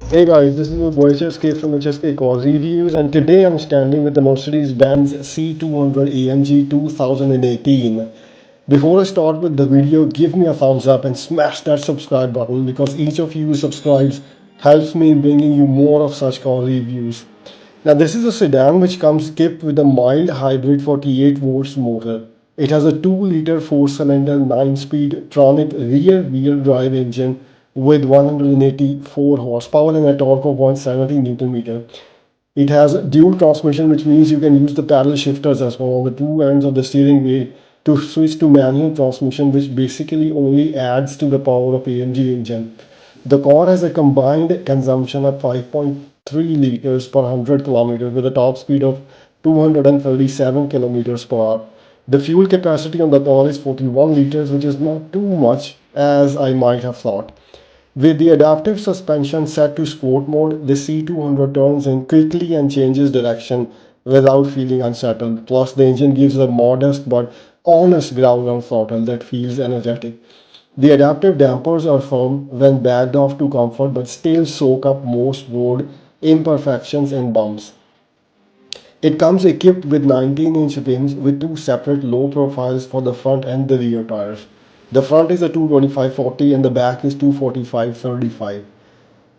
Hey guys, this is your voice escape from HSK Cause Reviews, and today I'm standing with the Mercedes-Benz C200 AMG 2018. Before I start with the video, give me a thumbs up and smash that subscribe button because each of you who subscribes helps me in bringing you more of such car reviews. Now this is a sedan which comes equipped with a mild hybrid 48 volts motor. It has a 2-liter 4-cylinder 9-speed Tronic rear-wheel drive engine with 184 horsepower and a torque of 170 Newton meter. It has dual transmission, which means you can use the paddle shifters as well on the two ends of the steering wheel to switch to manual transmission, which basically only adds to the power of AMG engine. The car has a combined consumption of 5.3 liters per 100 kilometers with a top speed of 237 kilometers per hour. The fuel capacity on the car is 41 liters, which is not too much as I might have thought. With the adaptive suspension set to sport mode, the C200 turns in quickly and changes direction without feeling unsettled. Plus, the engine gives a modest but honest ground on throttle that feels energetic. The adaptive dampers are firm when backed off to comfort but still soak up most road imperfections and bumps. It comes equipped with 19-inch rims with two separate low profiles for the front and the rear tires. The front is a 225/40 and the back is 245/35.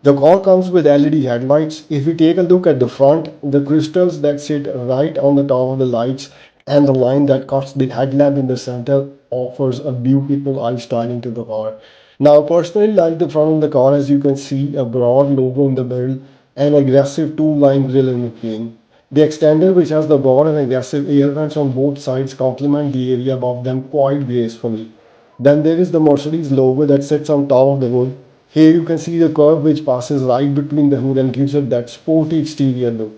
The car comes with LED headlights. If we take a look at the front, the crystals that sit right on the top of the lights and the line that cuts the headlamp in the center offers a beautiful eye styling to the car. Now, I personally like the front of the car as you can see a broad logo in the middle and aggressive two-line grille in between. The extender, which has the broad and aggressive air vents on both sides, complement the area above them quite gracefully. Then there is the Mercedes logo that sits on top of the hood. Here you can see the curve which passes right between the hood and gives it that sporty exterior look.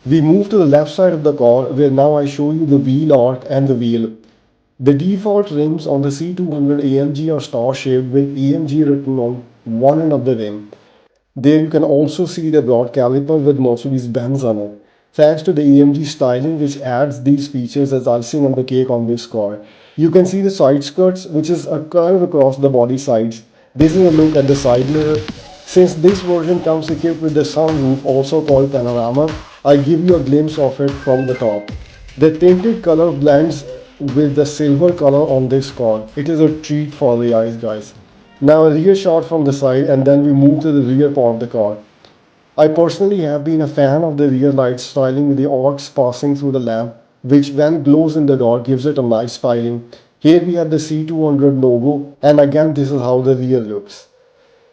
We move to the left side of the car where now I show you the wheel arch and the wheel. The default rims on the C200 AMG are star shaped with AMG written on one end of the rim. There you can also see the broad caliper with Mercedes-Benz on it. Thanks to the AMG styling which adds these features as icing on the cake on this car. You can see the side skirts which is a curve across the body sides. This is a look at the side mirror. Since this version comes equipped with the sunroof also called panorama, I give you a glimpse of it from the top. The tinted color blends with the silver color on this car. It is a treat for the eyes guys. Now a rear shot from the side and then we move to the rear part of the car. I personally have been a fan of the rear light styling with the arcs passing through the lamp, which when glows in the dark gives it a nice styling. Here we have the C200 logo and again this is how the rear looks.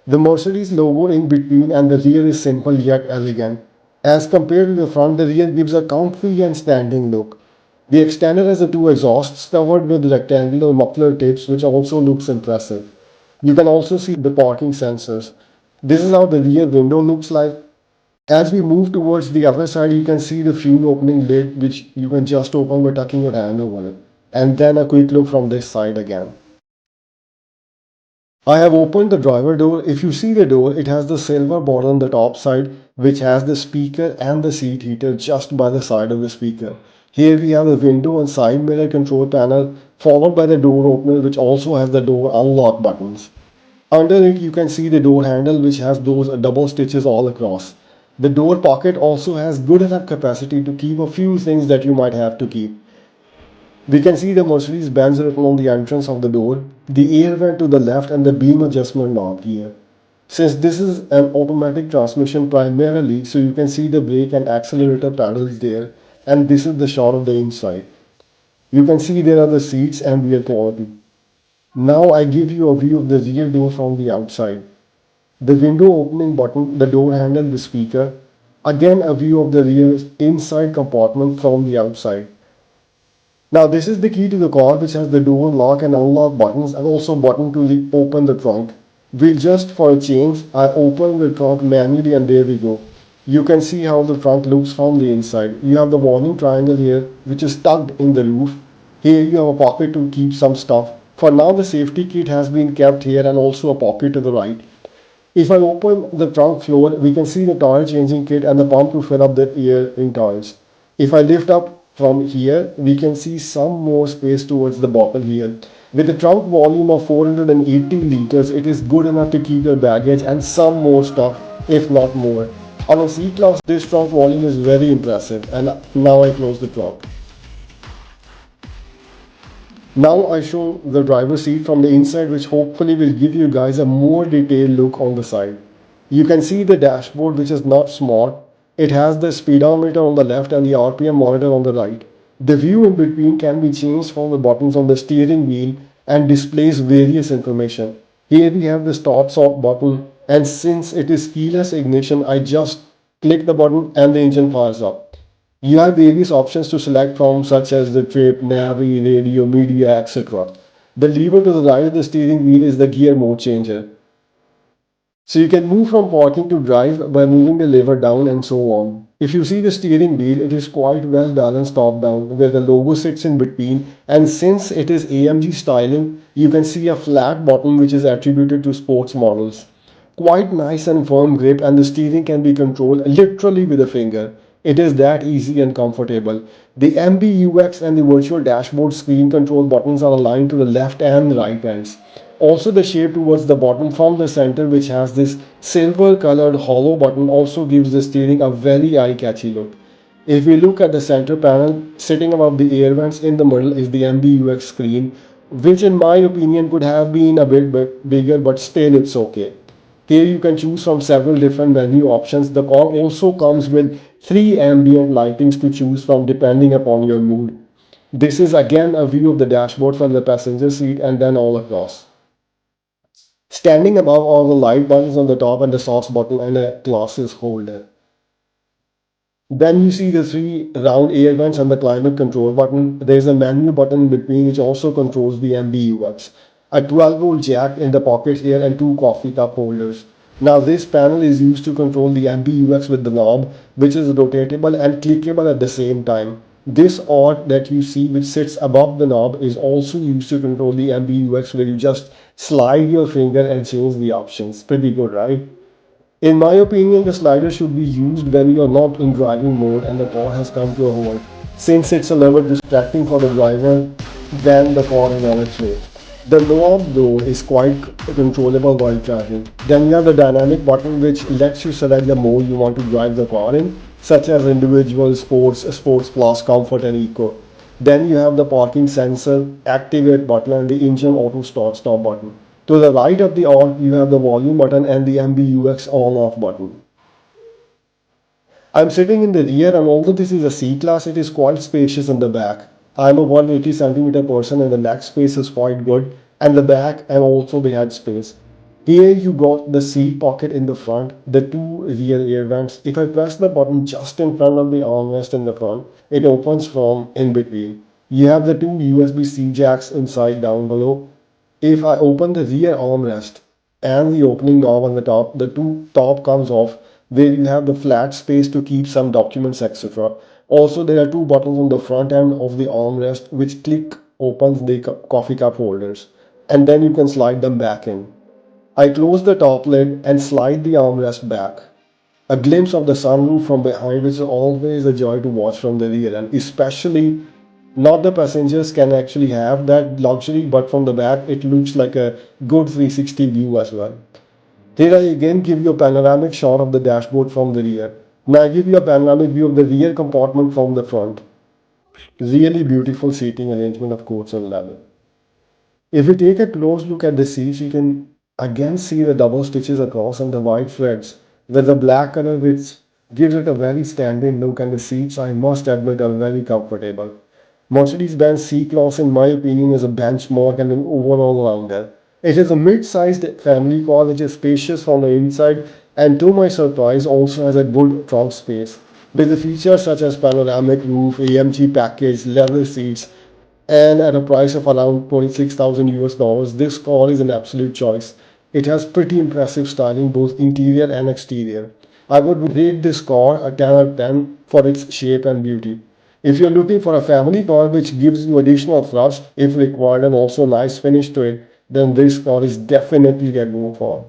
The Mercedes logo in between and the rear is simple yet elegant. As compared to the front, the rear gives a comfy and standing look. The extender has the two exhausts covered with rectangular muffler tips which also looks impressive. You can also see the parking sensors. This is how the rear window looks like. As we move towards the other side, you can see the fuel opening lid which you can just open by tucking your hand over it. And then a quick look from this side again. I have opened the driver door. If you see the door, it has the silver border on the top side, which has the speaker and the seat heater just by the side of the speaker. Here we have the window and side mirror control panel, followed by the door opener, which also has the door unlock buttons. Under it, you can see the door handle, which has those double stitches all across. The door pocket also has good enough capacity to keep a few things that you might have to keep. We can see the Mercedes-Benz written on the entrance of the door, the air vent to the left and the beam adjustment knob here. Since this is an automatic transmission primarily, so you can see the brake and accelerator pedals there, and this is the shot of the inside. You can see there are the seats and rear quality. Now I give you a view of the rear door from the outside. The window opening button, the door handle, the speaker. Again a view of the rear inside compartment from the outside. Now this is the key to the car which has the door lock and unlock buttons and also button to open the trunk. We'll just for a change, I open the trunk manually and there we go. You can see how the trunk looks from the inside. You have the warning triangle here which is tucked in the roof. Here you have a pocket to keep some stuff. For now the safety kit has been kept here and also a pocket to the right. If I open the trunk floor, we can see the tire changing kit and the pump to fill up the air in tires. If I lift up from here, we can see some more space towards the bottom here. With a trunk volume of 480 liters, it is good enough to keep your baggage and some more stuff if not more. On a C-Class, this trunk volume is very impressive, and now I close the trunk. Now I show the driver's seat from the inside, which hopefully will give you guys a more detailed look on the side. You can see the dashboard, which is not small. It has the speedometer on the left and the RPM monitor on the right. The view in between can be changed from the buttons on the steering wheel and displays various information. Here we have the start button, and since it is keyless ignition, I just click the button and the engine fires up. You have various options to select from, such as the trip, navi, radio, media, etc. The lever to the right of the steering wheel is the gear mode changer. So you can move from parking to drive by moving the lever down and so on. If you see the steering wheel, it is quite well balanced top down where the logo sits in between, and since it is AMG styling, you can see a flat bottom which is attributed to sports models. Quite nice and firm grip, and the steering can be controlled literally with a finger. It is that easy and comfortable. The MBUX and the virtual dashboard screen control buttons are aligned to the left and right hands. Also, the shape towards the bottom from the center, which has this silver colored hollow button, also gives the steering a very eye-catchy look. If we look at the center panel, sitting above the air vents in the middle is the MBUX screen, which in my opinion could have been a bit bigger, but still it's okay. Here you can choose from several different menu options. The car also comes with 3 ambient lightings to choose from depending upon your mood. This is again a view of the dashboard from the passenger seat and then all across. Standing above all the light buttons on the top and the sauce button and a glasses holder. Then you see the 3 round air vents and the climate control button. There is a menu button in between which also controls the MBUX. A 12-volt jack in the pocket here and 2 coffee cup holders. Now this panel is used to control the MBUX with the knob, which is rotatable and clickable at the same time. This art that you see which sits above the knob is also used to control the MBUX, where you just slide your finger and change the options. Pretty good, right? In my opinion, the slider should be used when you are not in driving mode and the car has come to a halt, since it's a little distracting for the driver when the car is on its way. The knob though is quite controllable while driving. Then you have the dynamic button which lets you select the mode you want to drive the car in, such as individual, sports, sports plus, comfort and eco. Then you have the parking sensor, activate button and the engine auto stop button. To the right of the on, you have the volume button and the MBUX on off button. I'm sitting in the rear, and although this is a C-Class, it is quite spacious in the back. I'm a 180 cm person and the neck space is quite good, and the back and also the head space. Here you got the seat pocket in the front, the 2 rear air vents. If I press the button just in front of the armrest in the front, it opens from in between. You have the 2 USB-C jacks inside down below. If I open the rear armrest and the opening knob on the top, the top comes off, where you have the flat space to keep some documents, etc. Also, there are 2 buttons on the front end of the armrest which click opens the coffee cup holders, and then you can slide them back in. I close the top lid and slide the armrest back. A glimpse of the sunroof from behind, which is always a joy to watch from the rear, and especially not the passengers can actually have that luxury, but from the back it looks like a good 360 view as well. Here I again give you a panoramic shot of the dashboard from the rear. Now I give you a panoramic view of the rear compartment from the front. Really beautiful seating arrangement of course and leather. If you take a close look at the seats, you can again see the double stitches across and the white threads with the black color, which gives it a very standing look, and the seats, I must admit, are very comfortable. Mercedes-Benz C-Class in my opinion is a benchmark and an overall rounder. It is a mid-sized family car which is spacious from the inside, and to my surprise also has a good trunk space. With the features such as panoramic roof, AMG package, leather seats, and at a price of around 26,000 US dollars, this car is an absolute choice. It has pretty impressive styling both interior and exterior. I would rate this car a 10 out of 10 for its shape and beauty. If you're looking for a family car which gives you additional thrust if required and also nice finish to it, then this car is definitely a go for.